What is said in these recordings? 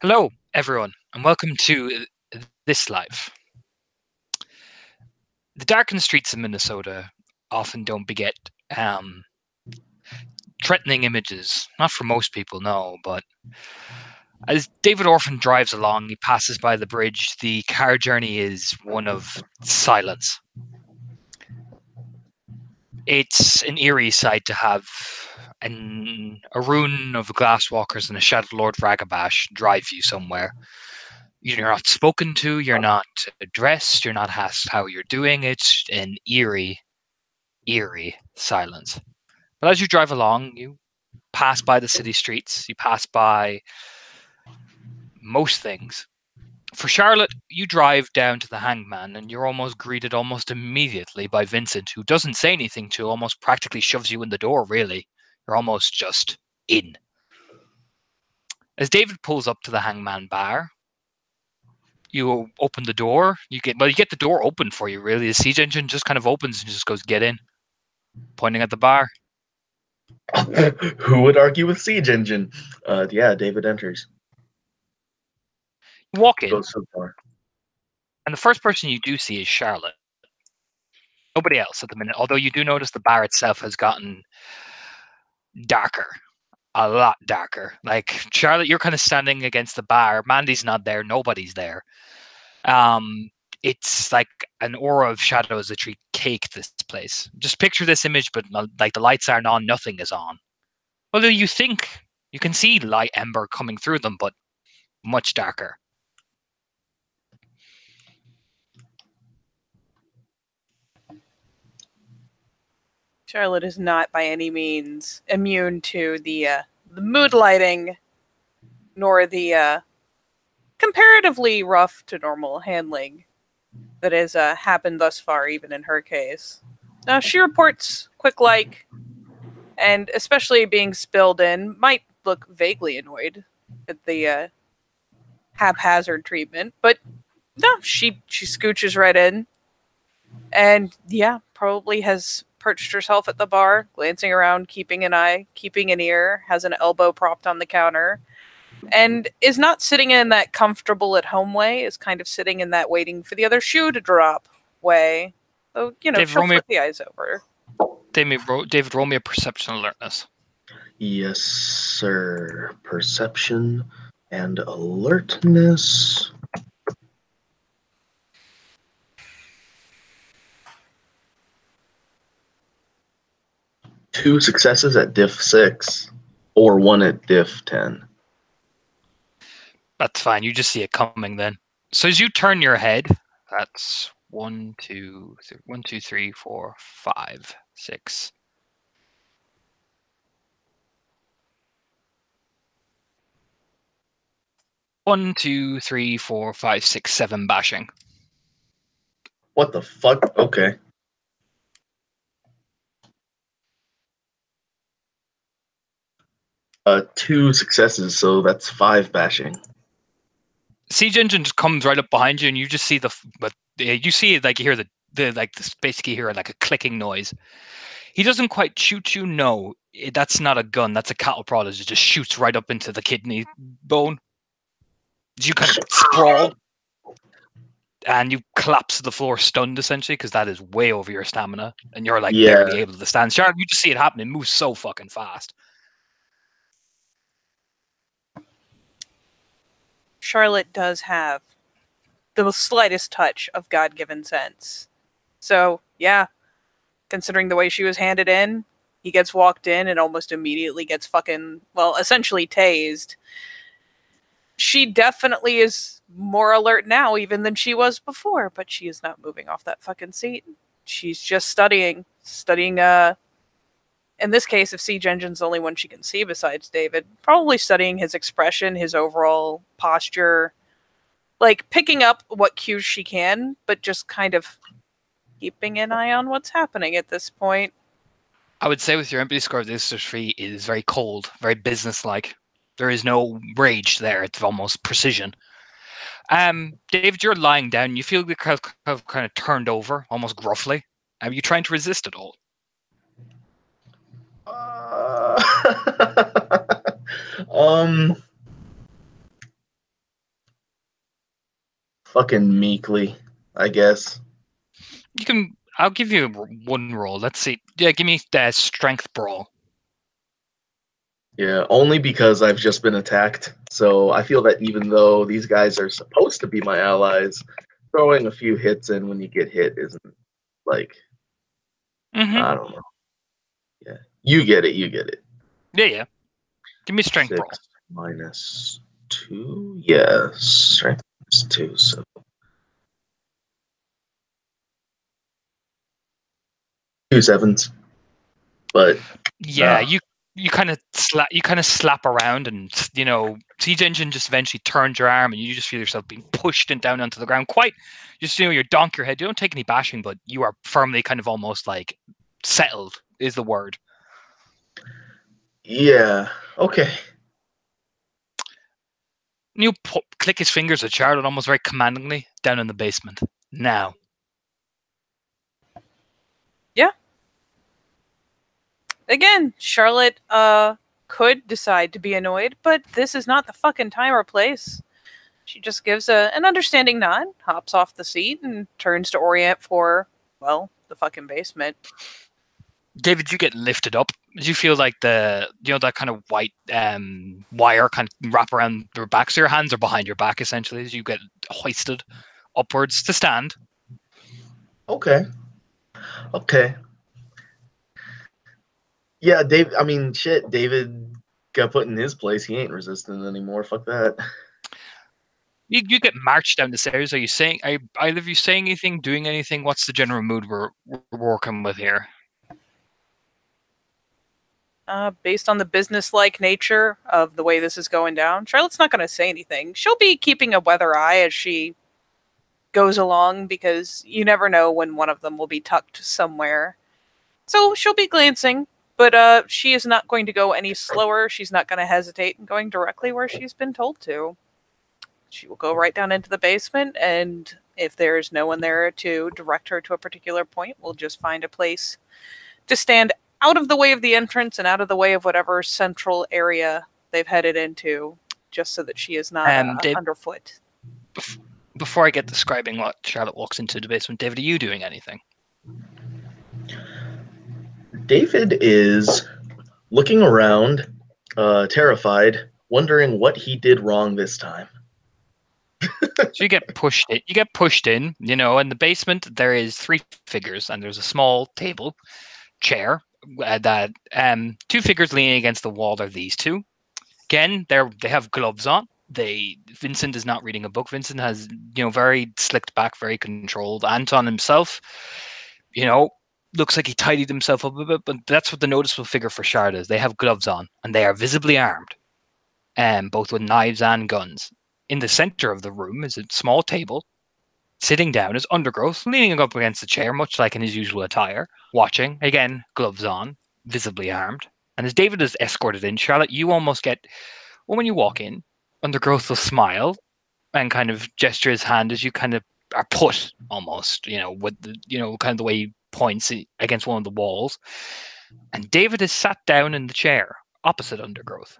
Hello, everyone, and welcome to this live. The darkened streets of Minnesota often don't beget threatening images. Not for most people, no, but as David Orphan drives along, he passes by the bridge. The car journey is one of silence. It's an eerie sight to have a rune of glasswalkers and a Shadow Lord Ragabash drive you somewhere. You're not spoken to, you're not addressed, you're not asked how you're doing. It's an eerie silence. But as you drive along, you pass by the city streets, you pass by most things. For Charlotte, you drive down to the Hangman and you're almost greeted almost immediately by Vincent, who doesn't say anything to, almost practically shoves you in the door, really. You're almost just in. As David pulls up to the Hangman bar, you open the door. You get the door open for you, really. The siege engine just kind of opens and just goes, "Get in," pointing at the bar. Who would argue with Siege Engine? Yeah, David enters. You walk in, Goes so far. and the first person you do see is Charlotte. Nobody else at the minute, although you do notice the bar itself has gotten darker. A lot darker. Like, Charlotte, you're kind of standing against the bar. Mandy's not there. Nobody's there. It's like an aura of shadows that cake this place. Just picture this image, but like the lights aren't on, nothing is on. Although you think you can see light ember coming through them, but much darker. Charlotte is not by any means immune to the mood lighting, nor the comparatively rough to normal handling that has happened thus far, even in her case. Now, she reports quick like, and especially being spilled in, might look vaguely annoyed at the haphazard treatment, but no, she scooches right in, and yeah, probably has perched herself at the bar, glancing around, keeping an eye, keeping an ear, has an elbow propped on the counter, and is not sitting in that comfortable at home way, is kind of sitting in that waiting for the other shoe to drop way. So, she'll flip the eyes over. David, roll me a perception alertness. Yes, sir. Perception and alertness. Two successes at diff 6, or one at diff 10. That's fine. You just see it coming then. So as you turn your head, that's 1, 2, 3, 4, 5, 6. One, 2, 3, 4, 5, 6, 7 bashing. What the fuck? Okay. Two successes, so that's 5 bashing. Siege engine just comes right up behind you, and you just see you see it, like you hear basically hear like a clicking noise. He doesn't quite shoot you. No, that's not a gun. That's a cattle prod. It just shoots right up into the kidney bone. You kind of sprawl, and you collapse to the floor, stunned essentially, because that is way over your stamina, and you're like barely able to stand. Sharp, you just see it happen. It moves so fucking fast. Charlotte does have the slightest touch of God-given sense. So, yeah, considering the way she was handed in, he gets walked in and almost immediately gets essentially tased. She definitely is more alert now even than she was before, but she is not moving off that fucking seat. She's just studying, in this case, if Siege Engine's the only one she can see besides David, probably studying his expression, his overall posture, like picking up what cues she can, but just kind of keeping an eye on what's happening at this point. I would say with your empathy score, this tree is very cold, very businesslike. There is no rage there. It's almost precision. David, you're lying down. You feel the crowd kind of turned over, almost gruffly. Are you trying to resist it all? um, Fucking meekly, I guess. You can. I'll give you one roll. Let's see. Yeah, give me the strength brawl. Yeah, only because I've just been attacked. So I feel that even though these guys are supposed to be my allies, throwing a few hits in when you get hit isn't like, Mm-hmm. I don't know. Yeah, you get it. You get it. Yeah. Give me strength 6 brawl. minus 2. Yeah, strength minus 2. So 2 sevens. But Yeah, you kind of slap around, and Siege Engine just eventually turns your arm, and you just feel yourself being pushed and down onto the ground. Quite, just you donk your head. You don't take any bashing, but you are firmly kind of almost like settled is the word. yeah, okay. You click his fingers at Charlotte almost very commandingly down in the basement. Now. Yeah. Again, Charlotte could decide to be annoyed, but this is not the fucking time or place. She just gives an understanding nod, hops off the seat, and turns to orient for, well, the fucking basement. David, you get lifted up. You feel like that kind of white wire kind of wrap around your back. So your hands are behind your back essentially as you get hoisted upwards to stand. Okay. Yeah, Dave. I mean, shit. David got put in his place. He ain't resistant anymore. Fuck that. You get marched down the stairs. Are you saying? Either of you saying anything, doing anything? What's the general mood we're working with here? Based on the business-like nature of the way this is going down, Charlotte's not going to say anything. She'll be keeping a weather eye as she goes along, because you never know when one of them will be tucked somewhere. So she'll be glancing, but she is not going to go any slower. She's not going to hesitate in going directly where she's been told to. She will go right down into the basement, and if there's no one there to direct her to a particular point, we'll just find a place to stand out of the way of the entrance and out of the way of whatever central area they've headed into, just so that she is not Dave, underfoot. Before I get describing what Charlotte walks into the basement, David, are you doing anything? David is looking around, terrified, wondering what he did wrong this time. So you get pushed in. In the basement there is 3 figures, and there's a small table, chair, that 2 figures leaning against the wall are these 2. Again, they have gloves on. Vincent is not reading a book. Vincent has, very slicked back, very controlled. Anton himself, looks like he tidied himself up a bit, but that's what the noticeable figure for Shard is. They have gloves on, and they are visibly armed, both with knives and guns. In the center of the room is a small table. Sitting down is Undergrowth, leaning up against the chair, much like in his usual attire, watching, again, gloves on, visibly armed. And as David is escorted in, Charlotte, you almost get, when you walk in, Undergrowth will smile and kind of gesture his hand as you kind of are put almost, with the, kind of the way he points against one of the walls. And David is sat down in the chair opposite Undergrowth.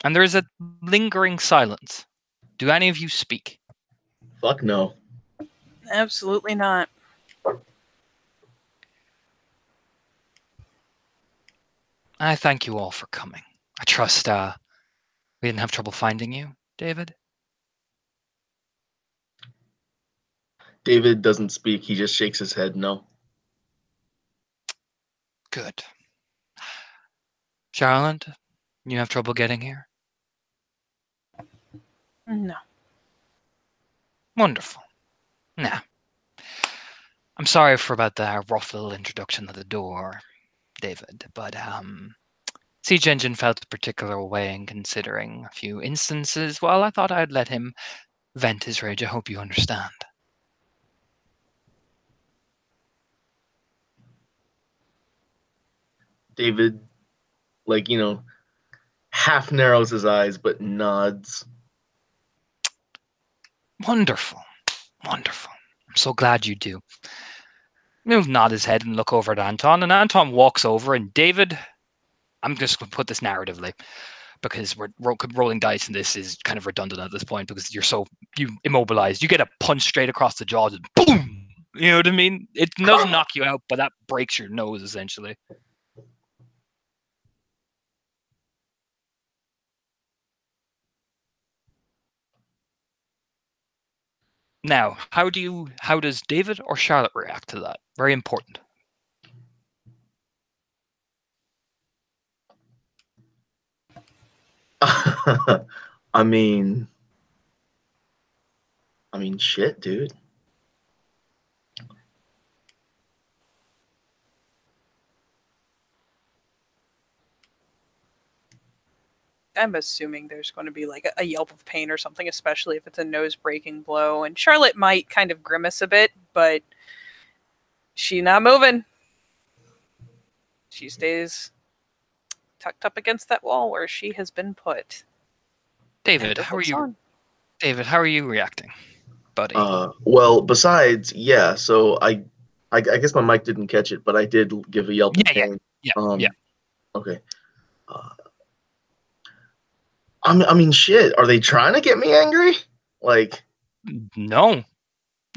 And there is a lingering silence. Do any of you speak? Fuck no. Absolutely not. I thank you all for coming. I trust we didn't have trouble finding you, David. David doesn't speak. He just shakes his head no. Good. Charlotte, you have trouble getting here? No. Wonderful. Now, I'm sorry about the rough little introduction at the door, David, but Siege Engine felt a particular way in considering a few instances. Well, I thought I'd let him vent his rage. I hope you understand. David, half narrows his eyes but nods. Wonderful. I'm so glad you do. He'll nod his head and look over at Anton, and Anton walks over, and David, I'm just going to put this narratively because we're rolling dice, and this is kind of redundant at this point because you immobilized. You get a punch straight across the jaw, and boom. You know what I mean? It doesn't knock you out, but that breaks your nose essentially. Now, how does David or Charlotte react to that? Very important. I mean, shit, dude. I'm assuming there's going to be like a yelp of pain or something, especially if it's a nose-breaking blow. And Charlotte might kind of grimace a bit, but she's not moving. She stays tucked up against that wall where she has been put. David, how are you? David, how are you reacting, buddy? Well, besides, yeah. So I guess my mic didn't catch it, but I did give a yelp of pain. Yeah. Okay. I mean, shit. Are they trying to get me angry? Like, no.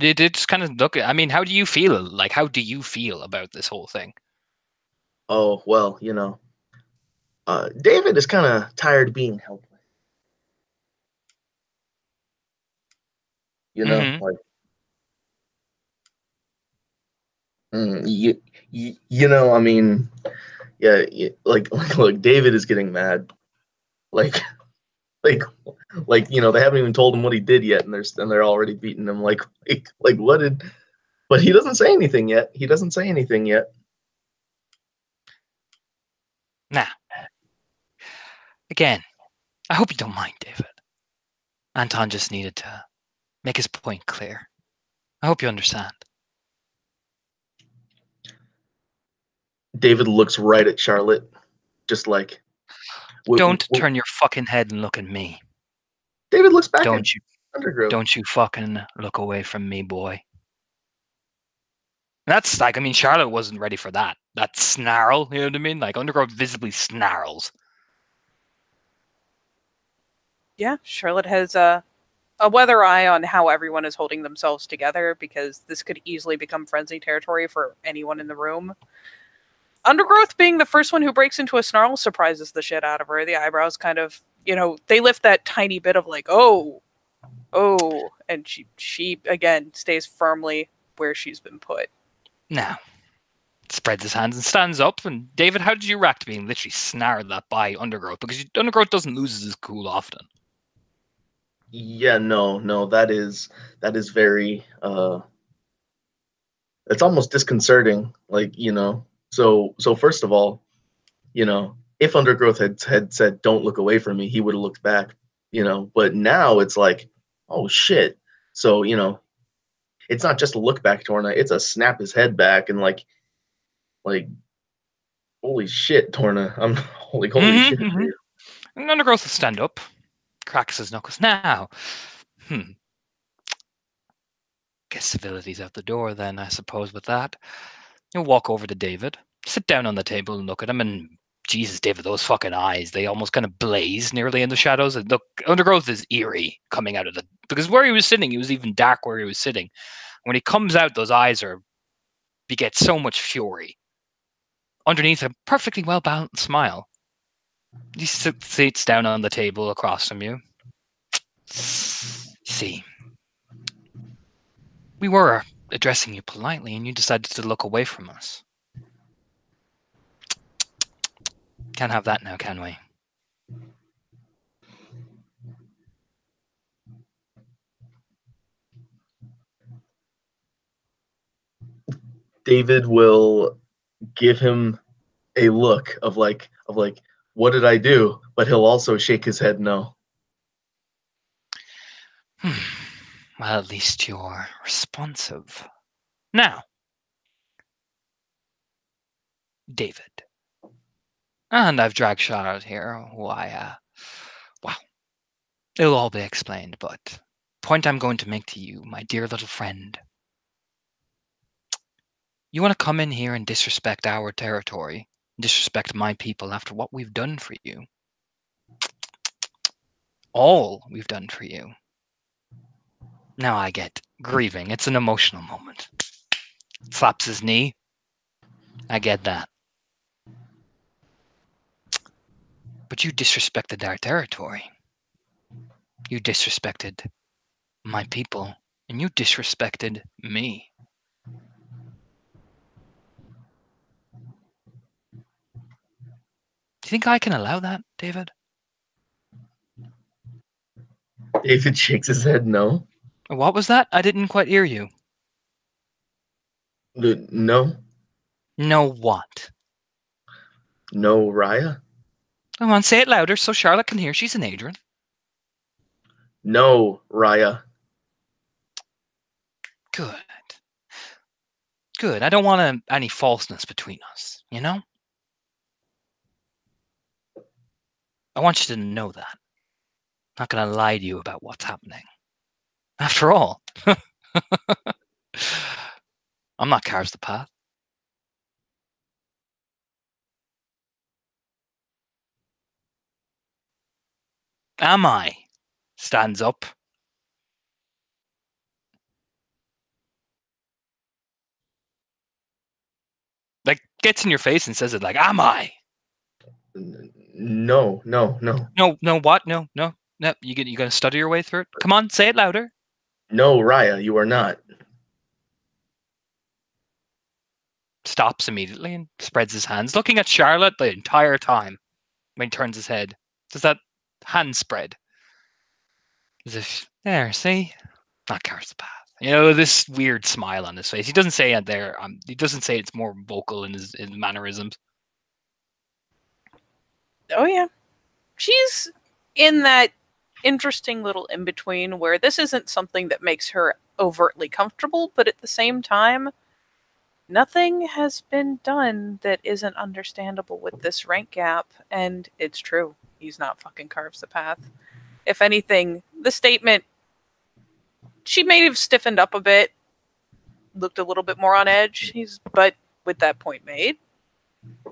It's kind of look. I mean, how do you feel? Like, how do you feel about this whole thing? oh well, David is kind of tired of being helpless. Mhm. Like, I mean, yeah, look, David is getting mad. Like, like, they haven't even told him what he did yet, and they're already beating him. Like, what did? But he doesn't say anything yet. Nah. Again, I hope you don't mind, David. Anton just needed to make his point clear. I hope you understand. David looks right at Charlotte, just like. Don't turn your fucking head and look at me. David looks back Don't at you? Undergrowth. Don't you fucking look away from me, boy. That's like, I mean, Charlotte wasn't ready for that. That snarl, you know what I mean? Like, Undergrowth visibly snarls. Yeah, Charlotte has a weather eye on how everyone is holding themselves together because this could easily become frenzy territory for anyone in the room. Undergrowth being the first one who breaks into a snarl surprises the shit out of her. The eyebrows kind of, they lift that tiny bit of like, oh, and she again stays firmly where she's been put. Now, spreads his hands and stands up. And David, how did you react to being literally snarled at by Undergrowth? Because Undergrowth doesn't lose his cool often. Yeah, no, that is very it's almost disconcerting. Like, so first of all, if Undergrowth had said don't look away from me, he would have looked back, but now it's like, oh shit. So, it's not just a look back, Torna, it's a snap his head back and like holy shit, Torna. I'm holy shit, dude. And Undergrowth will stand up, cracks his knuckles. Now, guess civility's out the door then, I suppose, with that. You'll walk over to David, sit down on the table and look at him, and Jesus, David, those fucking eyes, they almost kind of blaze nearly in the shadows. And look, Undergrowth is eerie coming out of because where he was sitting, he was even dark where he was sitting. When he comes out, those eyes beget so much fury. Underneath a perfectly well-balanced smile. He sits down on the table across from you. See, we were addressing you politely, and you decided to look away from us. Can't have that now, can we? David will give him a look of like what did I do? But he'll also shake his head no. Well, at least you're responsive. Now, David. And I've dragged Charlotte here. Why, well, it'll all be explained, but point I'm going to make to you, my dear little friend. You want to come in here and disrespect our territory? disrespect my people after what we've done for you. All we've done for you. Now I get grieving. It's an emotional moment. Slaps his knee. I get that. But you disrespected our territory. You disrespected my people. And you disrespected me. Do you think I can allow that, David? David shakes his head no. What was that? I didn't quite hear you. No. No what? No, Raya? Come on, say it louder so Charlotte can hear. She's an Adrian. No, Raya. Good. Good. I don't want any falseness between us, you know? I want you to know that. I'm not going to lie to you about what's happening. After all, I'm not Carves the Path. Am I? Stands up. Like, gets in your face and says it like, am I? No. No, what? No. You gonna study your way through it? Come on, say it louder. No, Raya, you are not. Stops immediately and spreads his hands, looking at Charlotte the entire time when he turns his head. Does that hand spread? As if, there, see? Not Carves the Path. You know, this weird smile on his face. He doesn't say it there. He doesn't say it's more vocal in his mannerisms. Oh yeah, she's in that interesting little in between where this isn't something that makes her overtly comfortable, but at the same time, nothing has been done that isn't understandable with this rank gap. And it's true, he's not fucking Carves the Path. If anything, the statement, she may have stiffened up a bit, looked a little bit more on edge. But with that point made,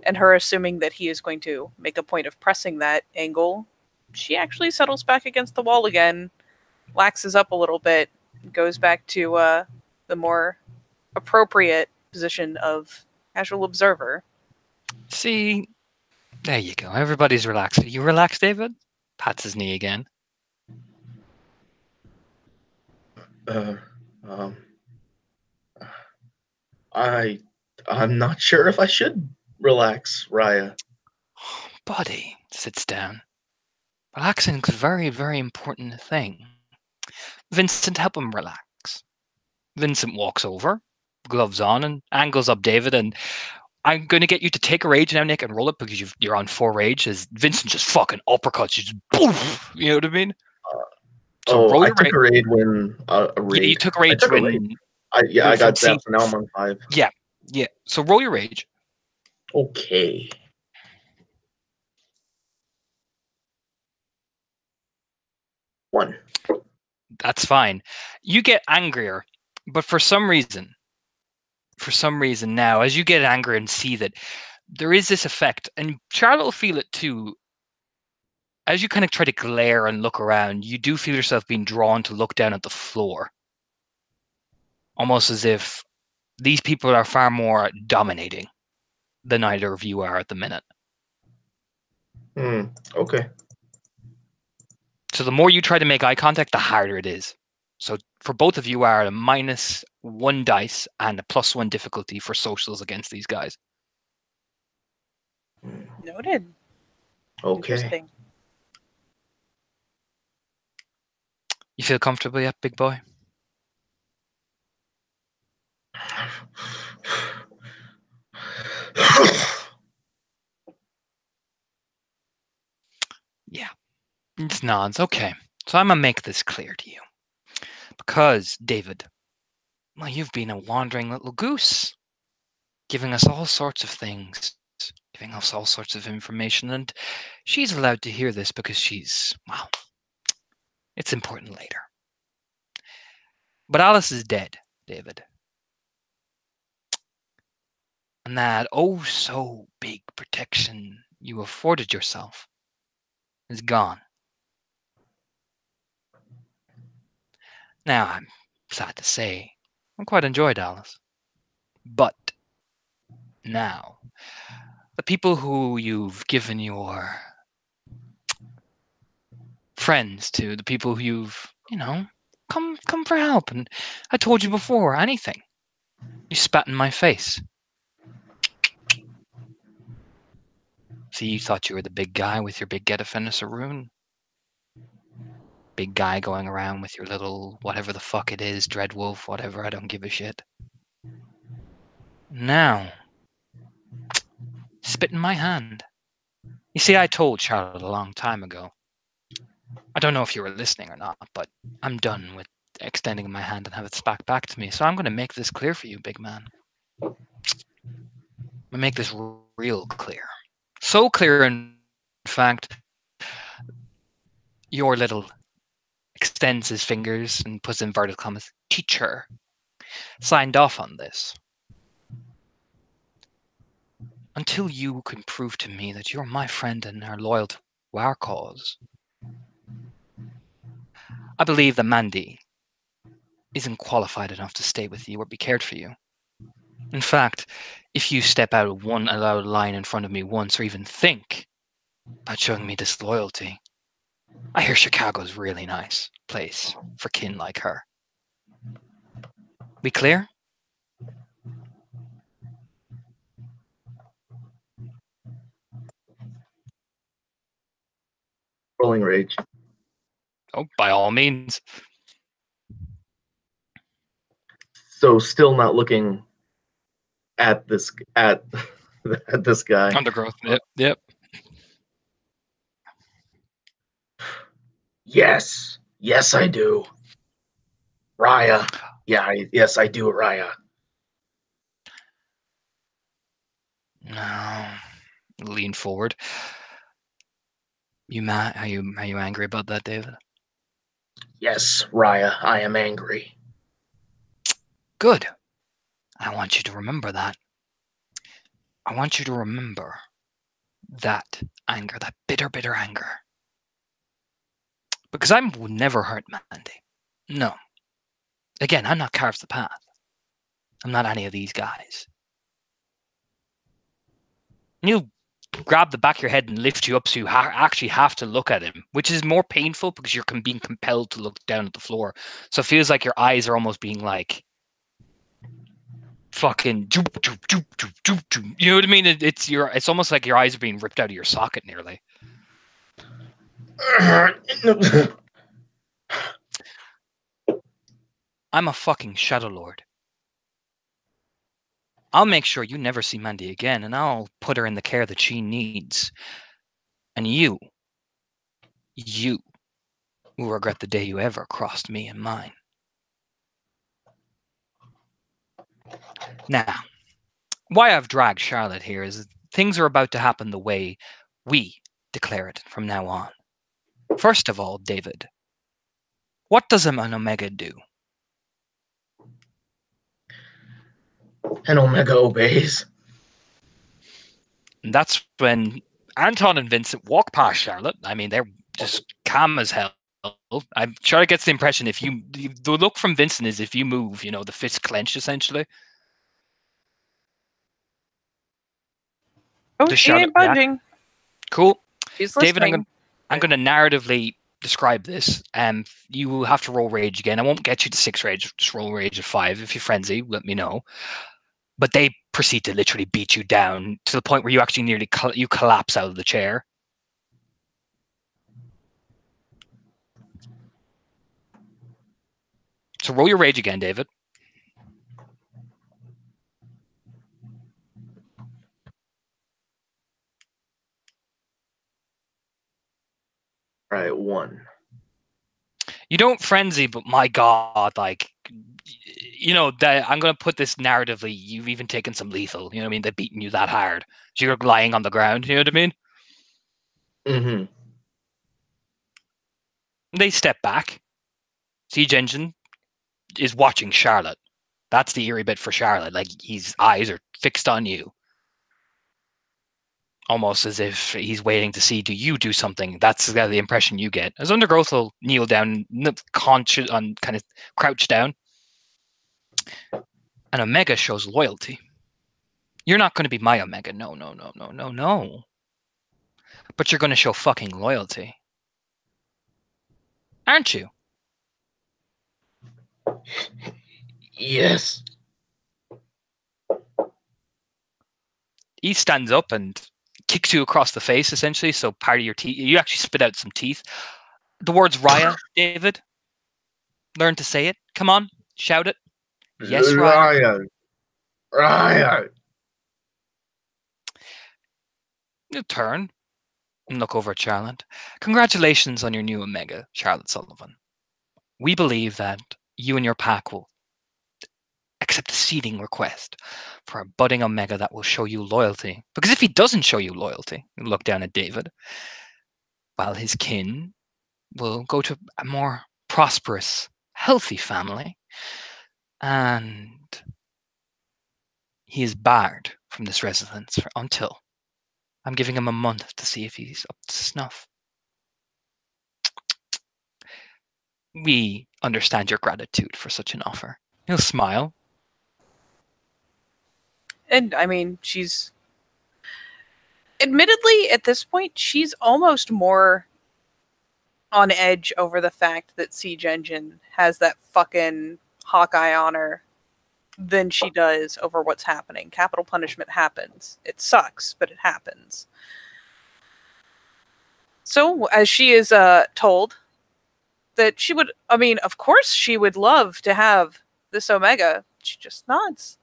and her assuming that he is going to make a point of pressing that angle, she actually settles back against the wall again, laxes up a little bit, goes back to the more appropriate position of casual observer. See, there you go. Everybody's relaxed. Are you relaxed, David? Pats his knee again. I'm not sure if I should relax, Raya. Buddy sits down. Relaxing is a very, very important thing. Vincent, help him relax. Vincent walks over, gloves on, and angles up David. And I'm going to get you to take a rage now, Nick, and roll it because you're on 4 rage. As Vincent just fucking uppercuts you, just poof. You know what I mean? So roll I your took a raid when a raid. Yeah, you took rage I took a when. raid. I got zapped, so now I'm on 5. Yeah. So roll your rage. Okay. One. That's fine. You get angrier, but for some reason now, as you get angry and see that there is this effect, and Charlotte will feel it too, as you kind of try to glare and look around, you do feel yourself being drawn to look down at the floor. Almost as if these people are far more dominating than either of you are at the minute. Okay. So the more you try to make eye contact, the harder it is. So for both of you are a -1 dice and a +1 difficulty for socials against these guys. Noted. Okay. Interesting. You feel comfortable yet, big boy? Yeah. He just nods. Okay. So I'm going to make this clear to you. Because, David, well, you've been a wandering little goose, giving us all sorts of things, giving us all sorts of information, and she's allowed to hear this because well, it's important later. But Alice is dead, David. and that oh so big protection you afforded yourself is gone. Now, I'm sad to say, I quite enjoyed Alice. But now, the people who you've given your friends to, the people who you've, come for help, and I told you before, anything. You spat in my face. See, you thought you were the big guy with your big Gedefin Saroon. Big guy going around with your little whatever the fuck it is, Dreadwolf, whatever, I don't give a shit. Now, spit in my hand. You see, I told Charlotte a long time ago. I don't know if you were listening or not, but I'm done with extending my hand and have it spat back to me. So I'm going to make this clear for you, big man. I'm going to make this real clear. So clear, in fact, your little extends his fingers and puts inverted commas, teacher, signed off on this. Until you can prove to me that you're my friend and are loyal to our cause, I believe that Mandy isn't qualified enough to stay with you or be cared for you. In fact, if you step out of one allowed line in front of me once or even think about showing me disloyalty, I hear Chicago's a really nice place for kin like her. We clear? Rolling rage. Oh, by all means. So still not looking at this at this guy. Undergrowth. Yep. Yes, I do. Raya. Yeah, yes, I do, Raya. No. Lean forward. You mad? Are you angry about that, David? Yes, Raya, I am angry. Good. I want you to remember that. I want you to remember that anger, that bitter, bitter anger. Because I would never hurt Mandy. No. Again, I'm not Carves the Path. I'm not any of these guys. You grab the back of your head and lift you up so you actually have to look at him, which is more painful because you're being compelled to look down at the floor. So it feels like your eyes are almost being like fucking doop, doop, doop, doop, doop, doop. You know what I mean? It's almost like your eyes are being ripped out of your socket nearly. I'm a fucking Shadow Lord. I'll make sure you never see Mandy again, and I'll put her in the care that she needs. And you will regret the day you ever crossed me and mine. Now, why I've dragged Charlotte here is things are about to happen the way we declare it from now on. First of all, David, what does an Omega do? And Omega obeys. And that's when Anton and Vincent walk past Charlotte. I mean, they're just calm as hell. I'm sure it gets the impression the look from Vincent is if you move, the fist clenched essentially. Oh, Does she Charlotte ain't budging. Cool. She's David, listening. I'm going to narratively describe this. You will have to roll rage again. I won't get you to 6 rage. Just roll rage at 5. If you're frenzy, let me know. But they proceed to literally beat you down to the point where you actually nearly you collapse out of the chair. So roll your rage again, David. Right, 1. You don't frenzy, but my God, that I'm going to put this narratively. You've even taken some lethal. You know what I mean? They're beating you that hard. So you're lying on the ground. You know what I mean? Mm-hmm. They step back. Siege Engine is watching Charlotte. That's the eerie bit for Charlotte. Like, his eyes are fixed on you. almost as if he's waiting to see, do you do something? That's the impression you get. As Undergrowth will kneel down, conscious, on kind of crouch down, and Omega shows loyalty. You're not going to be my Omega. No. But you're going to show fucking loyalty. Aren't you? Yes. He stands up and kicks you across the face, essentially. So part of your teeth, you actually spit out some teeth. The words Raya, David. Learn to say it. Come on, shout it. Yes, Raya. Raya. You turn and look over at Charlotte. Congratulations on your new Omega, Charlotte Sullivan. We believe that you and your pack will accept a seeding request for a budding Omega that will show you loyalty. Because if he doesn't show you loyalty, look down at David, well, his kin will go to a more prosperous, healthy family, and he is barred from this residence until I'm giving him a month to see if he's up to snuff. We understand your gratitude for such an offer. He'll smile. And I mean, she's admittedly at this point, she's almost more on edge over the fact that Siege Engine has that fucking Hawkeye on her than she does over what's happening. Capital punishment happens. It sucks, but it happens. So, as she is told that she would, I mean, of course she would love to have this Omega, she just nods.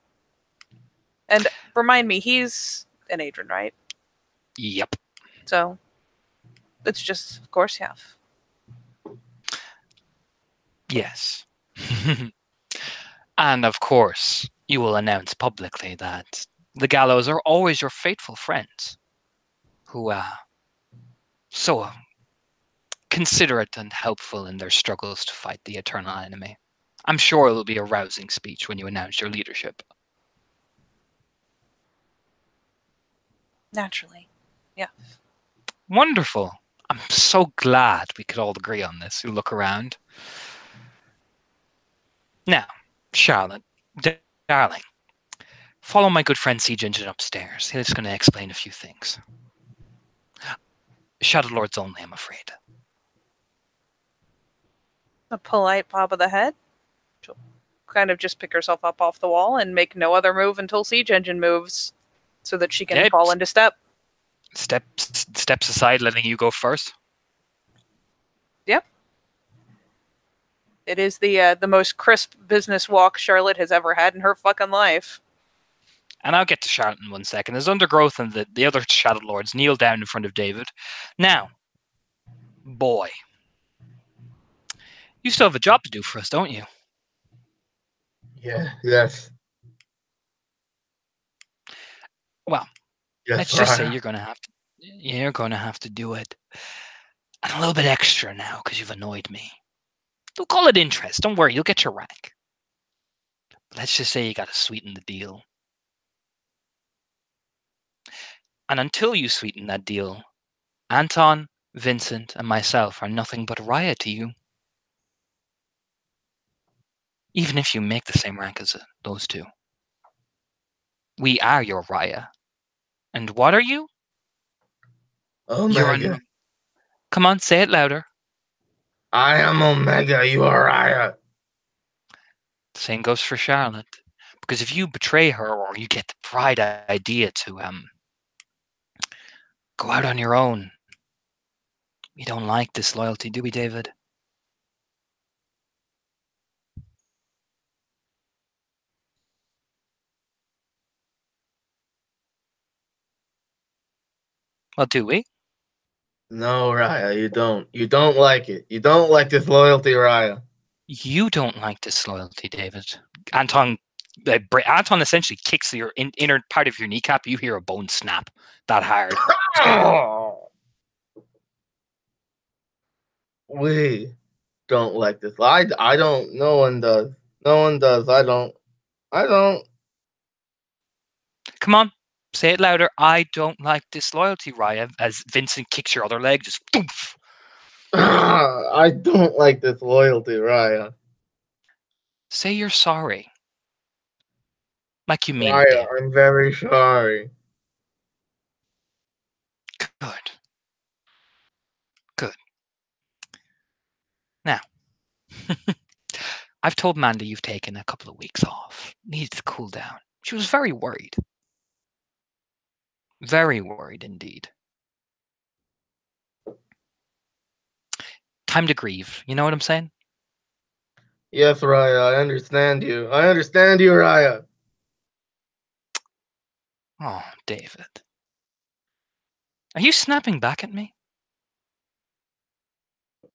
And remind me, he's an Adrian, right? Yep. So, it's just, of course, yeah. Yes. And of course, you will announce publicly that the Gallows are always your faithful friends who so considerate and helpful in their struggles to fight the eternal enemy. I'm sure it will be a rousing speech when you announce your leadership. Naturally. Yeah. Wonderful. I'm so glad we could all agree on this. You look around. Now, Charlotte, darling, follow my good friend Siege Engine upstairs. He's going to explain a few things. Shadow Lords only, I'm afraid. A polite bob of the head. She'll kind of just pick herself up off the wall and make no other move until Siege Engine moves so that she can fall into step. Steps aside, letting you go first. Yep. It is the most crisp business walk Charlotte has ever had in her fucking life. And I'll get to Charlotte in 1 second. As Undergrowth and the other Shadow Lords kneel down in front of David. Now, boy, you still have a job to do for us, don't you? Yeah. Yes. Well, Yes, let's just say Raya. you're going to have to do it. And a little bit extra now because you've annoyed me. Don't call it interest. Don't worry, you'll get your rank. But let's just say you got to sweeten the deal. And until you sweeten that deal, Anton, Vincent, and myself are nothing but Raya to you. Even if you make the same rank as those two. We are your Raya. And what are you? Omega. Come on, say it louder. I am Omega. You are Raya. The same goes for Charlotte. Because if you betray her or you get the bright idea to go out on your own, we don't like disloyalty, do we, David? Well, do we? No, Raya, you don't. You don't like it. You don't like disloyalty, Raya. You don't like disloyalty, David. Anton essentially kicks your inner part of your kneecap. You hear a bone snap that hard. We don't like this. I don't. No one does. No one does. I don't. Come on, Say it louder. I don't like disloyalty, Raya. As Vincent kicks your other leg, just doof. I don't like this loyalty, Raya. Say you're sorry. Like you mean it, Raya, Dave. I'm very sorry. Good. Good. Now, I've told Mandy you've taken a couple of weeks off. Needed to cool down. She was very worried. Very worried indeed. Time to grieve. You know what I'm saying? Yes, Raya, I understand you. I understand you, Raya. Oh, David. Are you snapping back at me?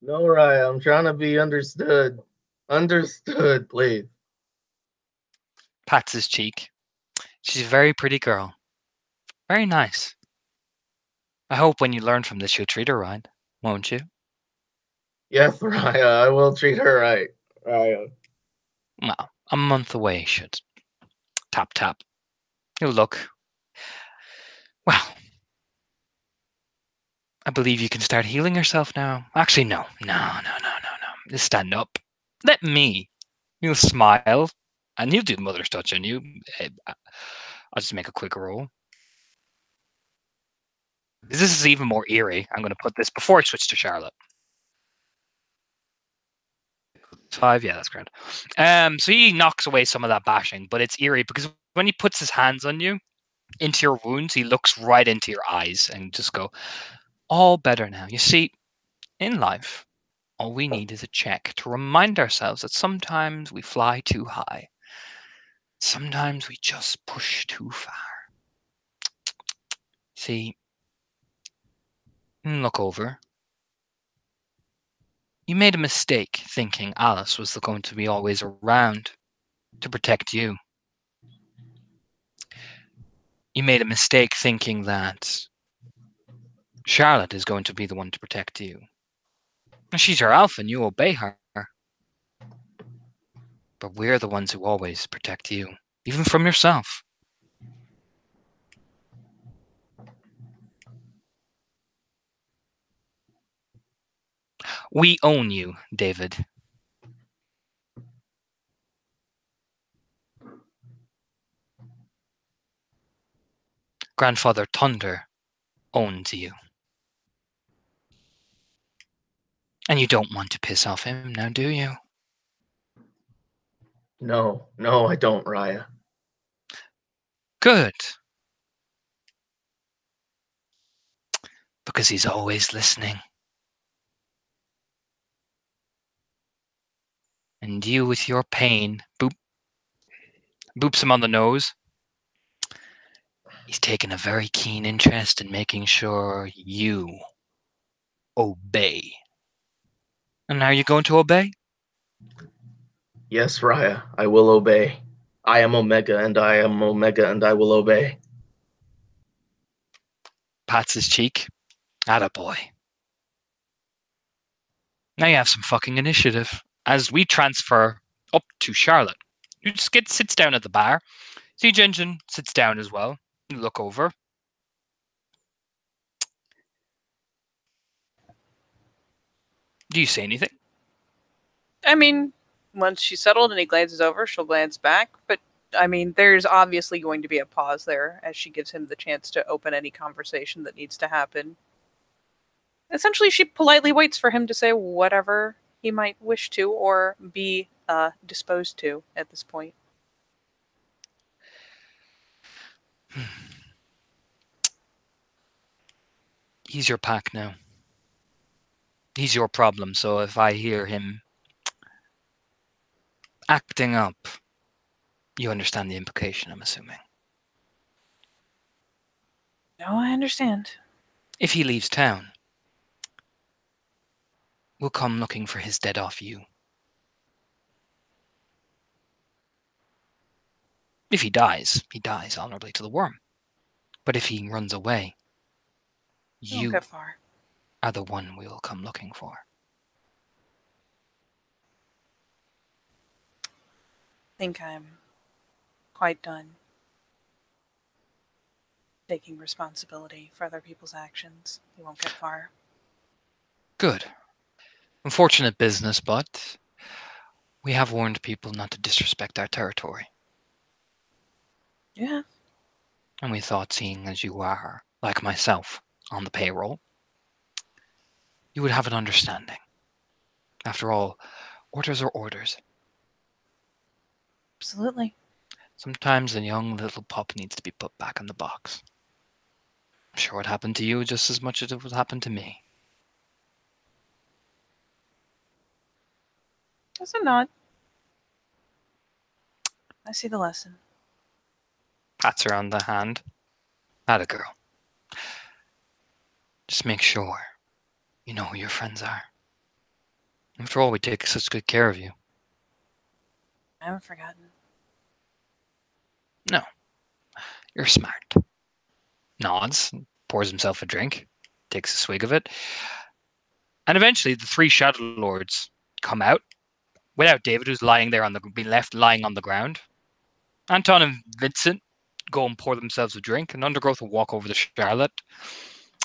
No, Raya, I'm trying to be understood. Understood, please. Pats his cheek. She's a very pretty girl. Very nice. I hope when you learn from this you'll treat her right, won't you? Yes, Raya, I will treat her right. Raya. Well, a month away should. Tap, tap. You'll look. Well, I believe you can start healing yourself now. Actually, no. No. Just stand up. Let me. You'll smile. And you'll do the mother's touch on you. I'll just make a quick roll. This is even more eerie. I'm going to put this before I switch to Charlotte. 5, yeah, that's grand. So he knocks away some of that bashing, but it's eerie because when he puts his hands on you, into your wounds, he looks right into your eyes and just go, all better now. You see, in life, all we need is a check to remind ourselves that sometimes we fly too high. Sometimes we just push too far. See, look over. You made a mistake thinking Alice was going to be always around to protect you. You made a mistake thinking that Charlotte is going to be the one to protect you. She's your alpha and you obey her. But we're the ones who always protect you, even from yourself. We own you, David. Grandfather Thunder owns you. And you don't want to piss off him now, do you? No, no, I don't, Raya. Good. Because he's always listening. And you, with your pain, boops him on the nose. He's taken a very keen interest in making sure you obey. And are you going to obey? Yes, Raya, I will obey. I am Omega, and I am Omega, and I will obey. Pats his cheek. Attaboy. Now you have some fucking initiative. As we transfer up to Charlotte, who just sits down at the bar. Siege Engine sits down as well. You look over. Do you say anything? I mean, once she's settled and he glances over, she'll glance back. But I mean, there's obviously going to be a pause there as she gives him the chance to open any conversation that needs to happen. Essentially, she politely waits for him to say whatever he might wish to or be disposed to at this point. He's your pack now. He's your problem, so if I hear him acting up, you understand the implication, I'm assuming. No, I understand. If he leaves town, we'll come looking for his dead off you. If he dies honorably to the worm. But if he runs away, We won't you get far. are the one we will come looking for. I think I'm quite done. taking responsibility for other people's actions. You won't get far. Good. Unfortunate business, but we have warned people not to disrespect our territory. Yeah. And we thought, seeing as you are, like myself, on the payroll, you would have an understanding. After all, orders are orders. Absolutely. Sometimes a young little pup needs to be put back in the box. I'm sure it happened to you just as much as it would happen to me. Does it not? I see the lesson. Pats her on the hand. Atta girl. Just make sure you know who your friends are. After all, we take such good care of you. I haven't forgotten. No, you're smart. Nods, pours himself a drink, takes a swig of it, and eventually the three Shadow Lords come out without David, who's been left lying on the ground. Anton and Vincent go and pour themselves a drink, and Undergrowth will walk over to Charlotte.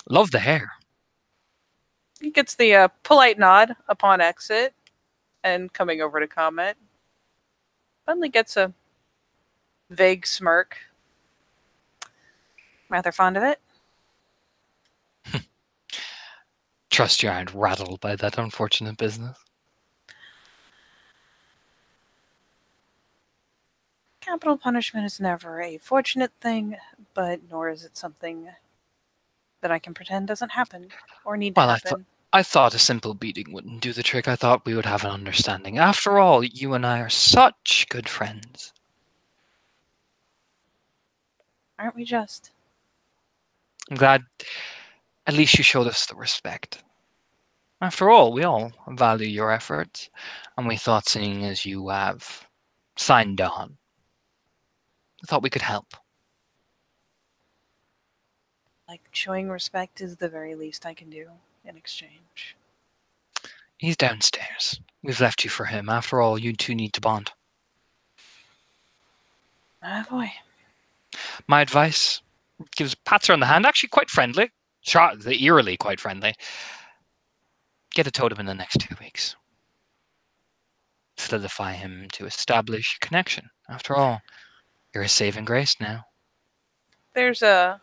Love the hair. He gets the polite nod upon exit and coming over to comment. Finally gets a vague smirk. Rather fond of it. Trust you aren't rattled by that unfortunate business. Capital punishment is never a fortunate thing, but nor is it something that I can pretend doesn't happen or need to Well, happen. I thought a simple beating wouldn't do the trick. I thought we would have an understanding. After all, you and I are such good friends. Aren't we just? I'm glad at least you showed us the respect. After all, we all value your efforts, and we thought, seeing as you have signed on, I thought we could help. Like, showing respect is the very least I can do in exchange. He's downstairs. We've left you for him. After all, you two need to bond. Ah, boy. My advice, pats her on the hand, actually quite friendly. Eerily quite friendly. Get a totem in the next 2 weeks. Solidify him to establish a connection. After all, you're a saving grace now. There's a,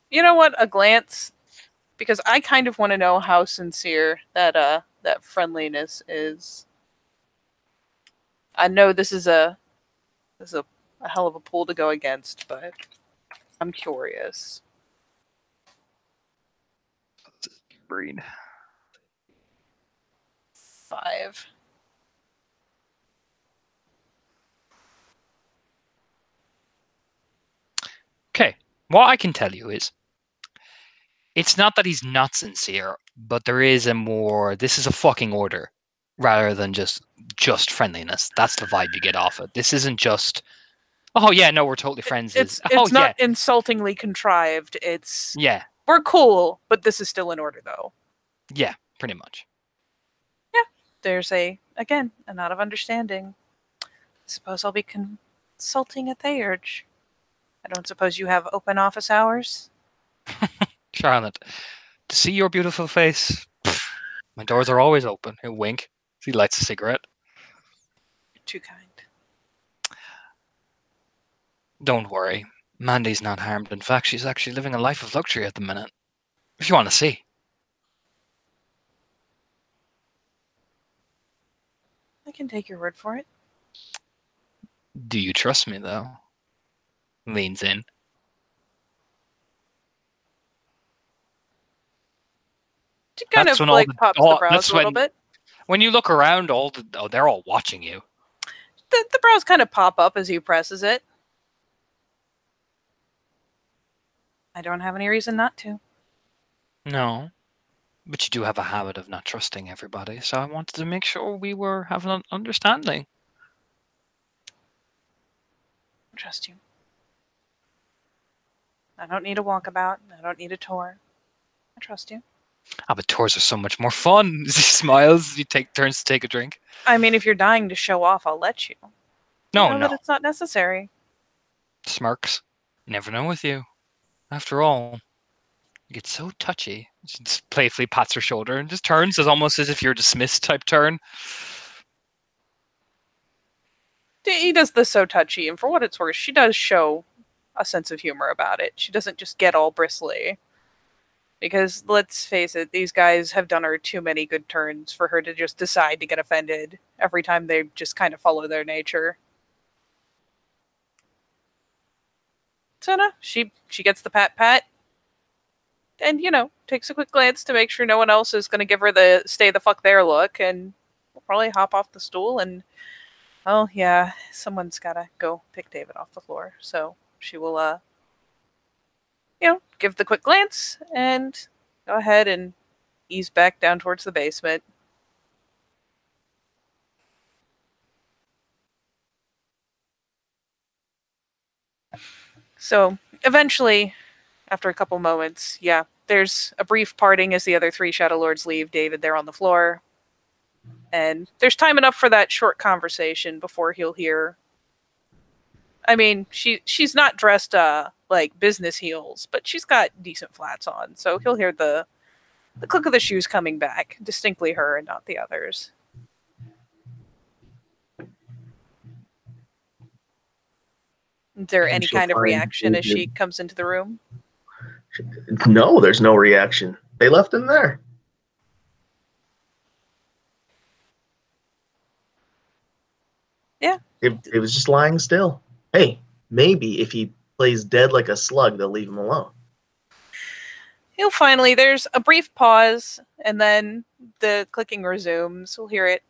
you know what, a glance, because I kind of want to know how sincere that friendliness is. I know this is a hell of a pull to go against, but I'm curious. Breed. 5. Okay, what I can tell you is, it's not that he's not sincere, but there is this is a fucking order, rather than just friendliness. That's the vibe you get off it. This isn't just, oh yeah, no, we're totally friends. It's Oh yeah, not insultingly contrived. It's yeah, we're cool, but this is still in order though. yeah, pretty much. There's a nod of understanding. I suppose I'll be consulting at the urge. I don't suppose you have open office hours? Charlotte, to see your beautiful face, my doors are always open. He'll wink. He lights a cigarette. You're too kind. Don't worry, Mandy's not harmed. In fact, she's actually living a life of luxury at the minute. If you want to see. I can take your word for it. Do you trust me, though? Leans in. She kind That's of when like pops the brows that's a little when bit. when you look around, they're all watching you. The brows kind of pop up as he presses it. I don't have any reason not to. No, but you do have a habit of not trusting everybody, so I wanted to make sure we were having an understanding. I trust you. I don't need a walkabout. I don't need a tour. I trust you. Ah, but tours are so much more fun. He smiles. He turns to take a drink. I mean, if you're dying to show off, I'll let you. No, I know no. that it's not necessary. Smirks. Never know with you. After all, you get so touchy. She just playfully pats her shoulder and just turns as almost as if you're dismissed type turn. He does the so touchy, and for what it's worth, she does show a sense of humor about it. She doesn't just get all bristly. Because let's face it, these guys have done her too many good turns for her to just decide to get offended every time they just kind of follow their nature. So no, she gets the pat, and takes a quick glance to make sure no one else is going to give her the stay the fuck there look, and will probably hop off the stool and, oh yeah, someone's got to go pick David off the floor. So she will give the quick glance and go ahead and ease back down towards the basement. So eventually, after a couple moments, yeah, there's a brief parting as the other three Shadow Lords leave David there on the floor. And there's time enough for that short conversation before he'll hear. I mean, she's not dressed like business heels, but she's got decent flats on, so he'll hear the click of the shoes coming back, distinctly her and not the others. Is there And any she'll kind of find reaction as she David. comes into the room? No, there's no reaction. They left him there. Yeah. It was just lying still. Hey, maybe if he plays dead like a slug, they'll leave him alone. He'll finally, there's a brief pause, and then the clicking resumes. We'll hear it,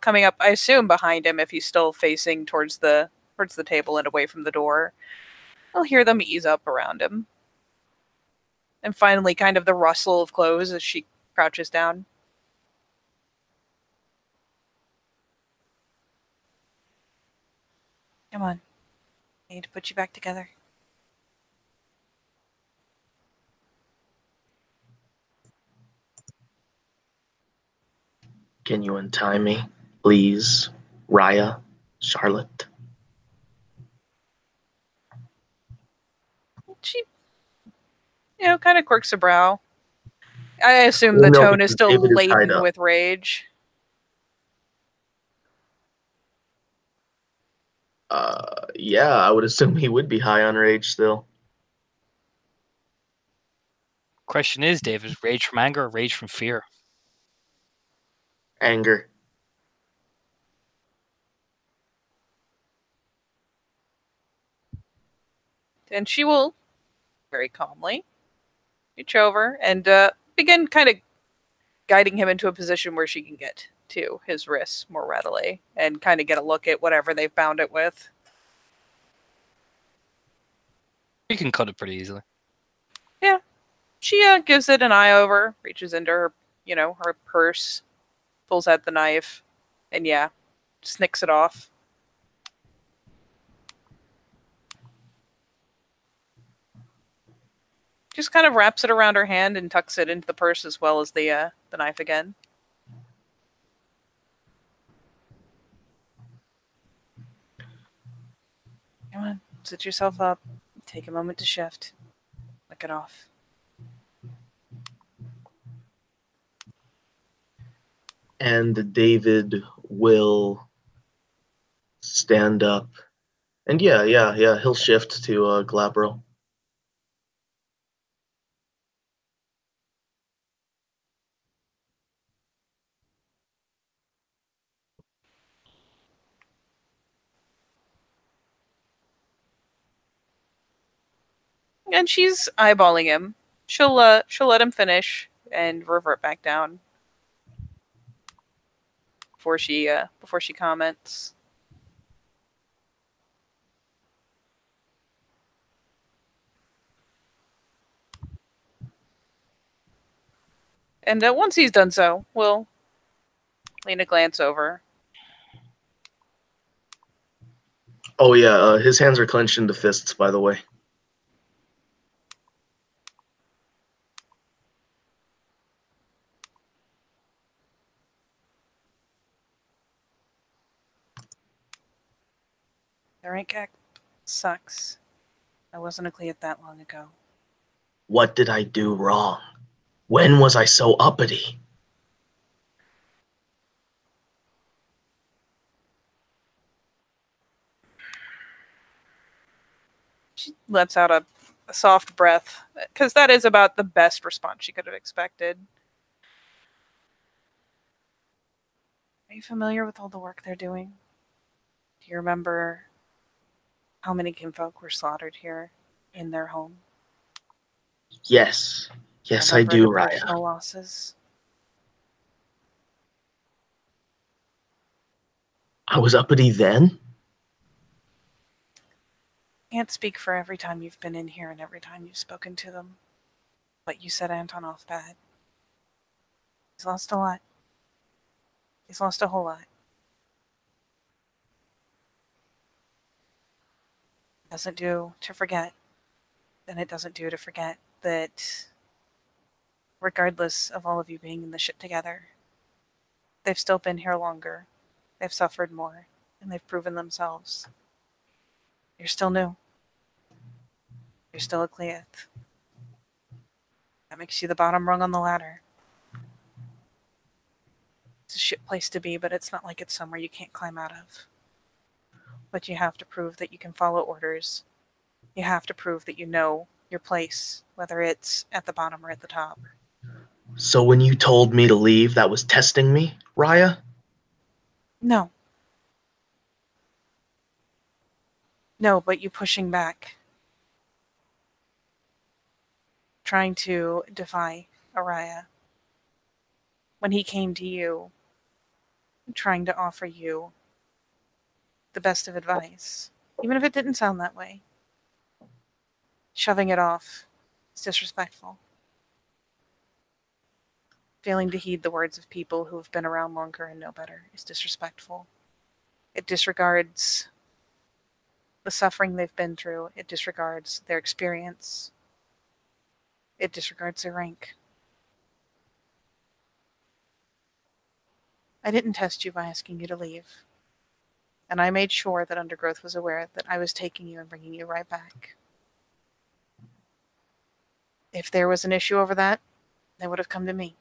coming up, I assume, behind him if he's still facing towards the table and away from the door. We'll hear them ease up around him. And finally, kind of the rustle of clothes as she crouches down. Come on. I need to put you back together. Can you untie me, please, Raya, Charlotte? She, kind of quirks a brow. I assume Well, the no, tone is because still David is tied laden up. with rage. Yeah, I would assume he would be high on rage still. Question is, David, rage from anger or rage from fear? Anger. And she will, very calmly, reach over and begin kind of guiding him into a position where she can get to his wrists more readily and kind of get a look at whatever they've bound it with. You can cut it pretty easily. Yeah. She gives it an eye over, reaches into her, her purse, pulls out the knife, and yeah, snicks it off. Just kind of wraps it around her hand and tucks it into the purse as well as the knife again. Come on, sit yourself up. Take a moment to shift. Lick it off. And David will stand up. And yeah, he'll shift to Glabro. And she's eyeballing him. She'll let him finish and revert back down before she comments. And once he's done so, we'll lean a glance over. Oh yeah, his hands are clenched into fists, by the way. The rank act sucks. I wasn't a Cleat that long ago. What did I do wrong? When was I so uppity? She lets out a soft breath, because that is about the best response she could have expected. Are you familiar with all the work they're doing? Do you remember how many kinfolk were slaughtered here in their home? Yes. Yes, I Remember do, the Raya. personal losses? I was uppity then? Can't speak for every time you've been in here and every time you've spoken to them. But you set Anton off bad. He's lost a lot. He's lost a whole lot. It doesn't do to forget. And it doesn't do to forget that regardless of all of you being in the ship together, they've still been here longer. They've suffered more. And they've proven themselves. You're still new. You're still a Cleath. That makes you the bottom rung on the ladder. It's a shit place to be, but it's not like it's somewhere you can't climb out of. But you have to prove that you can follow orders. You have to prove that you know your place, whether it's at the bottom or at the top. So when you told me to leave, that was testing me, Raya? No. No, but you pushing back. Trying to defy Araya. When he came to you, trying to offer you the best of advice, even if it didn't sound that way. Shoving it off is disrespectful. Failing to heed the words of people who have been around longer and know better is disrespectful. It disregards the suffering they've been through. It disregards their experience. It disregards their rank. I didn't test you by asking you to leave. And I made sure that Undergrowth was aware that I was taking you and bringing you right back. If there was an issue over that, they would have come to me.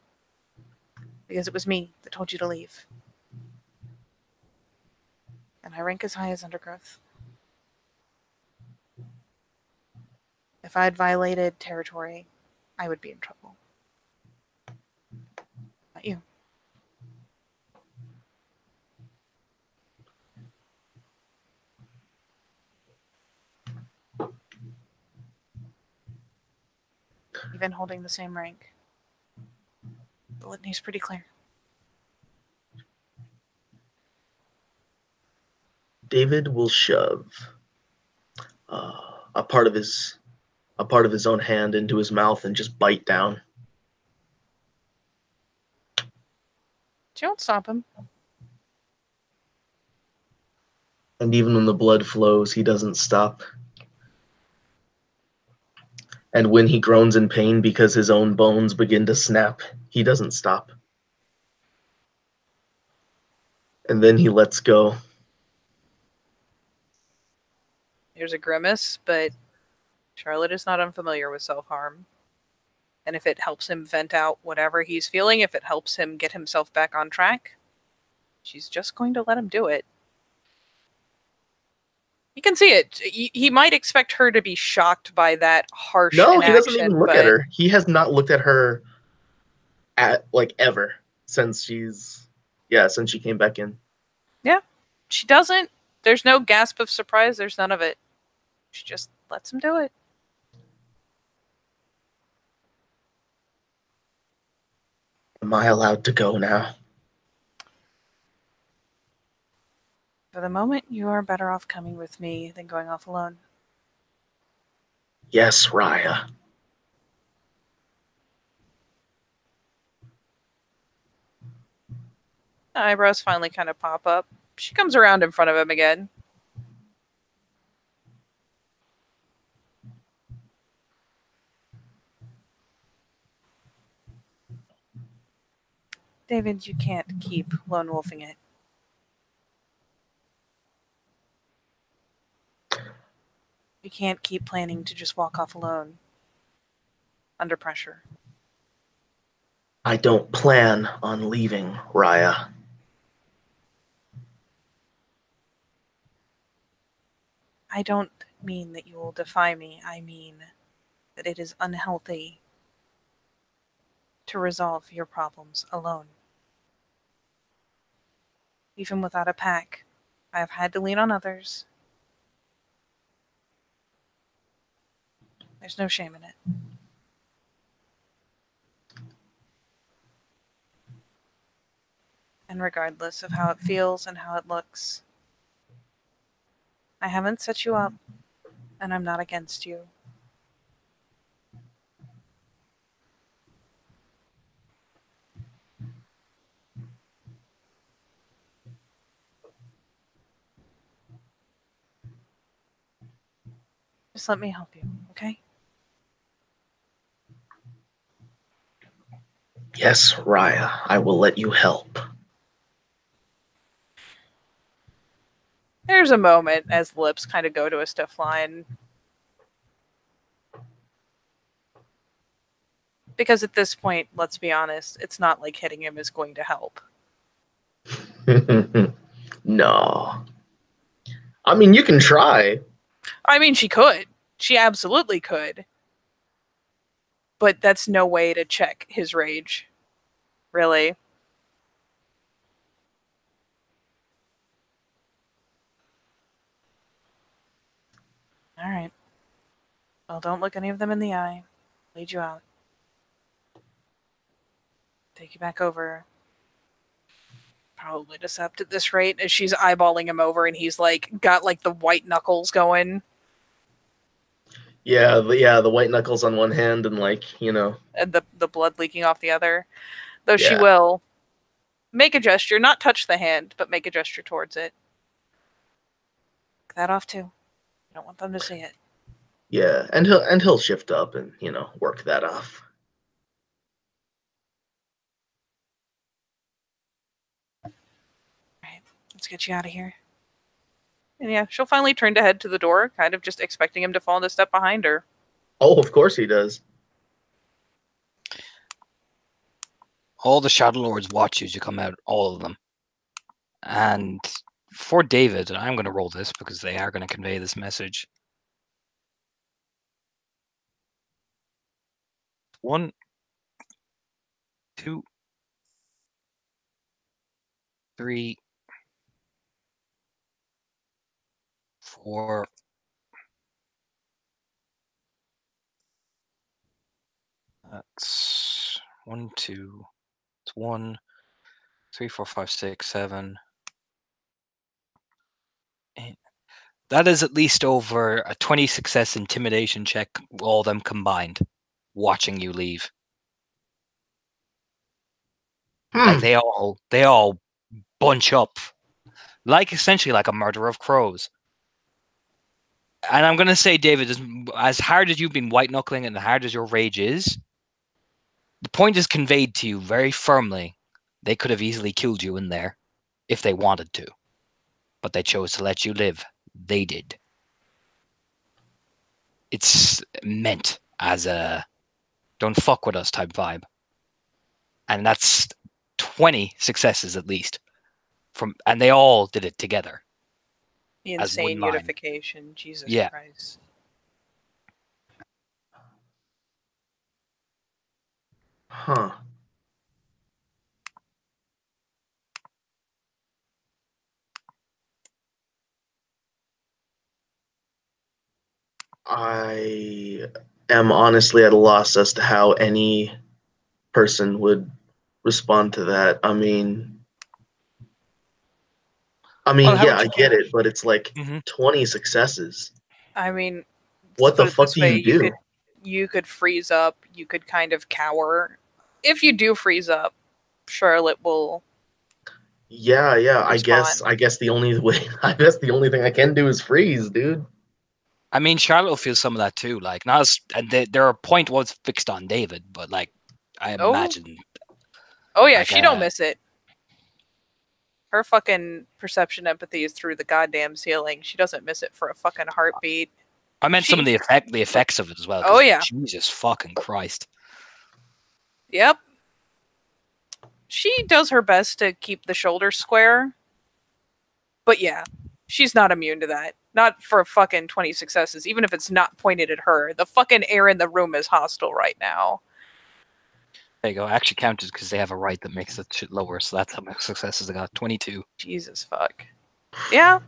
Because it was me that told you to leave. And I rank as high as Undergrowth. If I had violated territory, I would be in trouble. Not you. Even holding the same rank. The litany's pretty clear. David will shove a part of his own hand into his mouth and just bite down. Don't stop him. And even when the blood flows, he doesn't stop. And when he groans in pain because his own bones begin to snap, he doesn't stop. And then he lets go. There's a grimace, but Charlotte is not unfamiliar with self-harm. And if it helps him vent out whatever he's feeling, if it helps him get himself back on track, she's just going to let him do it. You can see it. He might expect her to be shocked by that harsh No, inaction, he doesn't even look but at her. He has not looked at her ever since she came back in. yeah, she doesn't. There's no gasp of surprise. There's none of it. She just lets him do it. Am I allowed to go now? For the moment, you are better off coming with me than going off alone. Yes, Raya. The eyebrows finally kind of pop up. She comes around in front of him again. David, you can't keep lone wolfing it. You can't keep planning to just walk off alone. under pressure. I don't plan on leaving, Raya. I don't mean that you will defy me. I mean that it is unhealthy to resolve your problems alone. Even without a pack, I have had to lean on others. There's no shame in it. And regardless of how it feels and how it looks, I haven't set you up, and I'm not against you. Just let me help you, okay? Yes, Raya, I will let you help. There's a moment as lips kind of go to a stiff line. Because at this point, let's be honest, it's not like hitting him is going to help. No. I mean, you can try. I mean, she could. She absolutely could. But that's no way to check his rage. Really. Alright. Well, don't look any of them in the eye. Lead you out. Take you back over. Probably Decept at this rate as she's eyeballing him over and he's like got like the white knuckles going. Yeah, the white knuckles on one hand and And the blood leaking off the other. Though she yeah. will make a gesture, not touch the hand, but make a gesture towards it. Take that off too. I don't want them to see it. Yeah, and he'll shift up and, work that off. Right. Let's get you out of here. And yeah, she'll finally turn to head to the door, kind of just expecting him to fall into step behind her. Oh, of course he does. All the Shadow Lords watch you as you come out, all of them. And for David, and I'm going to roll this because they are going to convey this message. 1, 2, 3, 4. That's 1, 2. It's 1, 3, 4, 5, 6, 7. 8. That is at least over a 20 success intimidation check, all of them combined, watching you leave. Like they all bunch up, like essentially like a murder of crows. And I'm gonna say, David, as hard as you've been white knuckling and as hard as your rage is, the point is conveyed to you very firmly. They could have easily killed you in there if they wanted to, but they chose to let you live. They did. It's meant as a don't fuck with us type vibe. And that's 20 successes at least. And they all did it together. The as one insane mind. unification. Jesus Yeah. Christ. Huh. I am honestly at a loss as to how any person would respond to that. I mean, Well, how yeah, would I you get it, but it's like Mhm. 20 successes. I mean, let's What the put it fuck this do way: you do? you could freeze up, you could kind of cower. If you do freeze up, Charlotte will Yeah, respond. I guess the only way I guess the only thing I can do is freeze, dude. I mean, Charlotte will feel some of that too. Like, not as, and their point was fixed on David, but like, I Oh, imagine, oh yeah, like, she don't miss it. Her fucking perception empathy is through the goddamn ceiling. She doesn't miss it for a fucking heartbeat. I meant some of the effects of it as well. Oh, yeah. Jesus fucking Christ. Yep. She does her best to keep the shoulders square. But yeah, she's not immune to that. Not for fucking 20 successes, even if it's not pointed at her. The fucking air in the room is hostile right now. There you go. Actually counted because they have a right that makes it shit lower, so that's how many successes I got. 22. Jesus fuck. Yeah,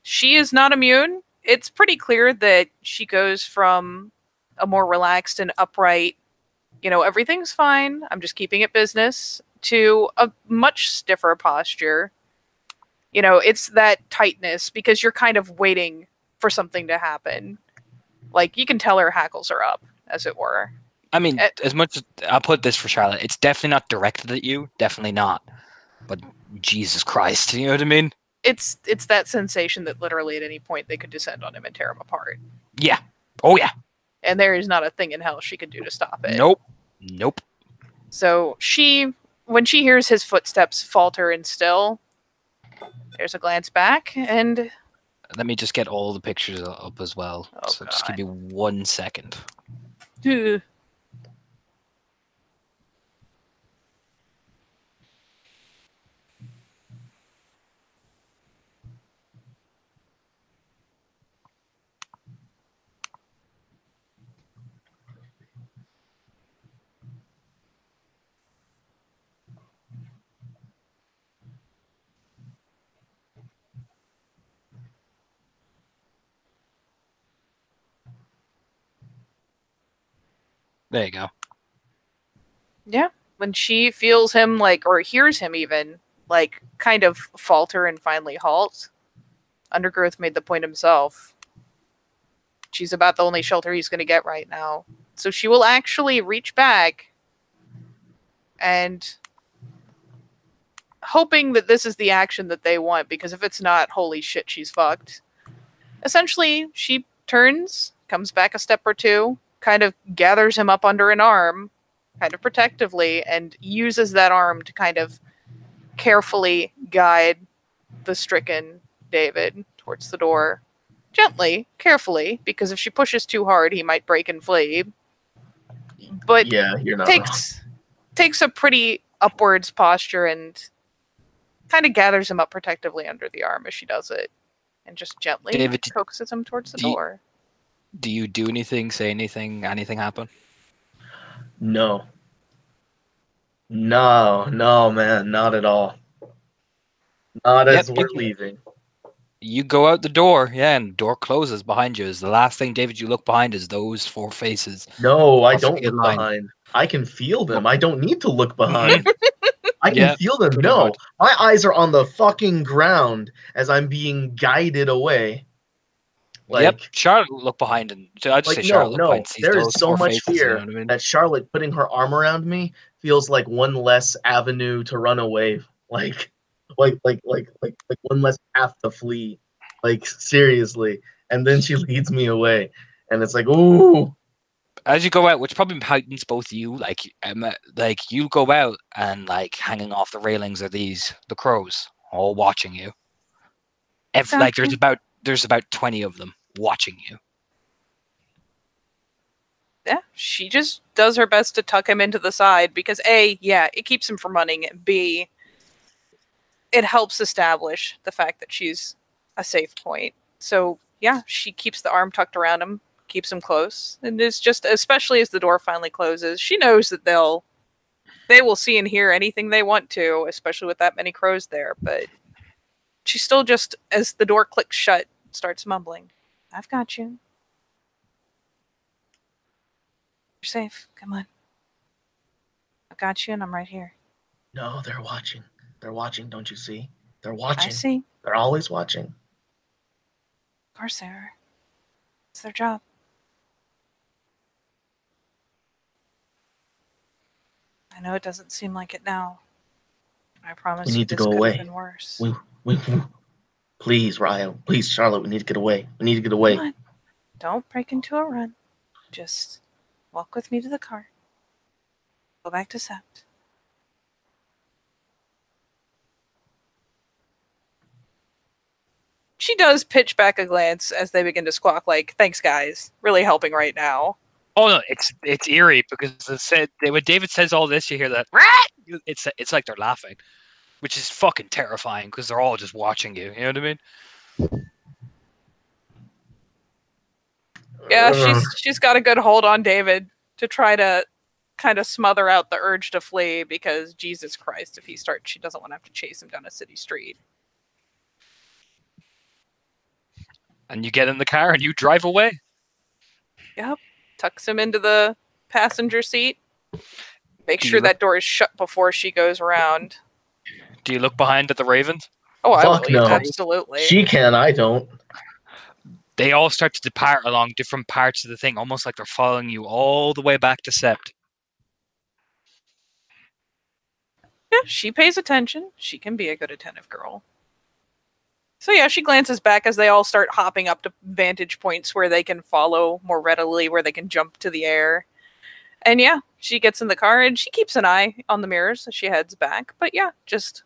she is not immune. It's pretty clear that she goes from a more relaxed and upright, everything's fine, I'm just keeping it business, to a much stiffer posture. It's that tightness because you're kind of waiting for something to happen. Like, you can tell her hackles are up, as it were. I mean, as much as I'll put this for Charlotte, it's definitely not directed at you. Definitely not. But Jesus Christ, you know what I mean? It's that sensation that literally at any point they could descend on him and tear him apart. Yeah. Oh, yeah. And there is not a thing in hell she could do to stop it. Nope. So when she hears his footsteps falter and still, there's a glance back, and Let me just get all the pictures up as well. Oh, so just God. give me 1 second. There you go. Yeah, when she feels him, or hears him even, kind of falter and finally halt, Undergrowth made the point himself. She's about the only shelter he's going to get right now. So she will actually reach back and hoping that this is the action that they want, because if it's not, holy shit, she's fucked. Essentially, she turns, comes back a step or two, kind of gathers him up under an arm, kind of protectively, and uses that arm to kind of carefully guide the stricken David towards the door. Gently, carefully, because if she pushes too hard, he might break and flee. But yeah, you're not wrong. takes a pretty upwards posture and kind of gathers him up protectively under the arm as she does it, and just gently David, coaxes him towards the door. Do you do anything, say anything happen? No, man, not at all. Not as we're leaving. You go out the door, yeah, and the door closes behind you. Is the last thing, David, you look behind is those 4 faces. No, I don't look behind. I can feel them. I don't need to look behind. I can feel them. No, much. my eyes are on the fucking ground as I'm being guided away. Yep, Charlotte look behind, and I'd say Charlotte look behind. There those is so 4 much faces, fear you know what I mean? that Charlotte putting her arm around me feels like one less avenue to run away, like one less path to flee, like seriously. And then she leads me away, and it's like, ooh. As you go out, which probably heightens both you, like you go out and hanging off the railings are the crows, all watching you. There's about 20 of them watching you. Yeah, she just does her best to tuck him into the side because A, yeah, it keeps him from running, and B, it helps establish the fact that she's a safe point. So yeah, she keeps the arm tucked around him, keeps him close, and is just, especially as the door finally closes, she knows that they will see and hear anything they want to, especially with that many crows there, but she still just, as the door clicks shut, starts mumbling, "I've got you. You're safe. Come on. I've got you and I'm right here." No, they're watching. They're watching, don't you see? They're watching. I see. They're always watching. Of course they are. It's their job. I know it doesn't seem like it now. I promise you this could have been worse. Please, Ryo. Please, Charlotte, we need to get away. We need to get away. Come on. Don't break into a run. Just walk with me to the car. Go back to Sept. she does pitch back a glance as they begin to squawk, like, "Thanks, guys, really helping right now." Oh no, it's eerie because when David says all this, you hear that. It's like they're laughing, which is fucking terrifying because they're all just watching you. You know what I mean? Yeah, she's got a good hold on David to try to kind of smother out the urge to flee because Jesus Christ, if he starts, she doesn't want to have to chase him down a city street. And you get in the car and you drive away. Yep, tucks him into the passenger seat. Make Do sure you look, that door is shut before she goes around. do you look behind at the Ravens? Oh, I Fuck will. no. Absolutely. She can, I don't. They all start to depart along different parts of the thing, almost like they're following you all the way back to Sept. Yeah, she pays attention. She can be a good attentive girl. So yeah, she glances back as they all start hopping up to vantage points where they can follow more readily, where they can jump to the air. And yeah, she gets in the car and she keeps an eye on the mirrors as she heads back. But yeah, just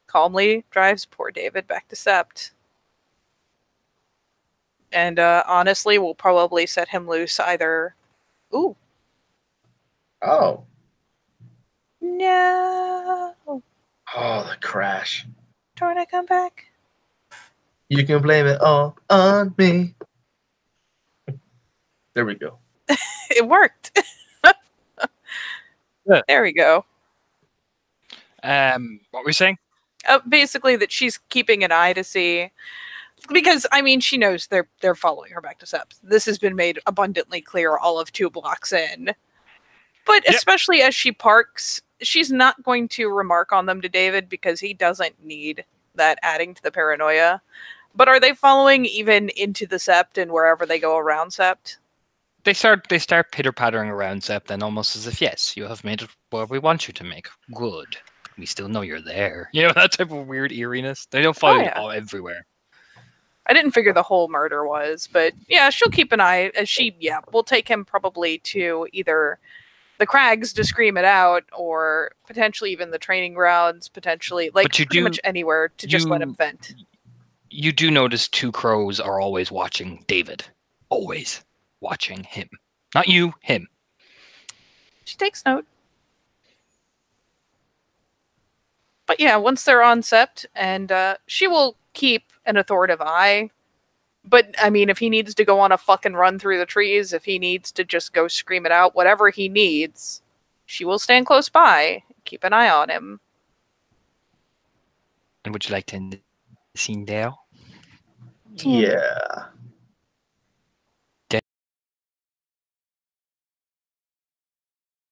calmly drives poor David back to Sept. And honestly, we'll probably set him loose either. Ooh. Oh. No. Oh, the crash. Don't I come back? You can blame it all on me. There we go. It worked. Yeah. There we go. What were we saying? Basically, that she's keeping an eye to see, because I mean, she knows they're following her back to Sept. This has been made abundantly clear all of 2 blocks in. But Yep. especially as she parks, she's not going to remark on them to David because he doesn't need that adding to the paranoia. But are they following even into the Sept and wherever they go around Sept? They start pitter-pattering around Sept then, almost as if, yes, you have made it where we want you to make. Good. We still know you're there. You know, that type of weird eeriness. They don't follow you all everywhere. I didn't figure the whole murder was, but yeah, she'll keep an eye as she, will take him probably to either the crags to scream it out, or potentially even the training grounds, potentially, like, But you pretty much anywhere to just let him vent. You do notice 2 crows are always watching David. Always watching him. Not you, him. She takes note. But yeah, once they're on Sept, and she will keep an authoritative eye. But I mean, if he needs to go on a fucking run through the trees, if he needs to just go scream it out, whatever he needs, she will stand close by, keep an eye on him. And would you like to end the scene there? Yeah.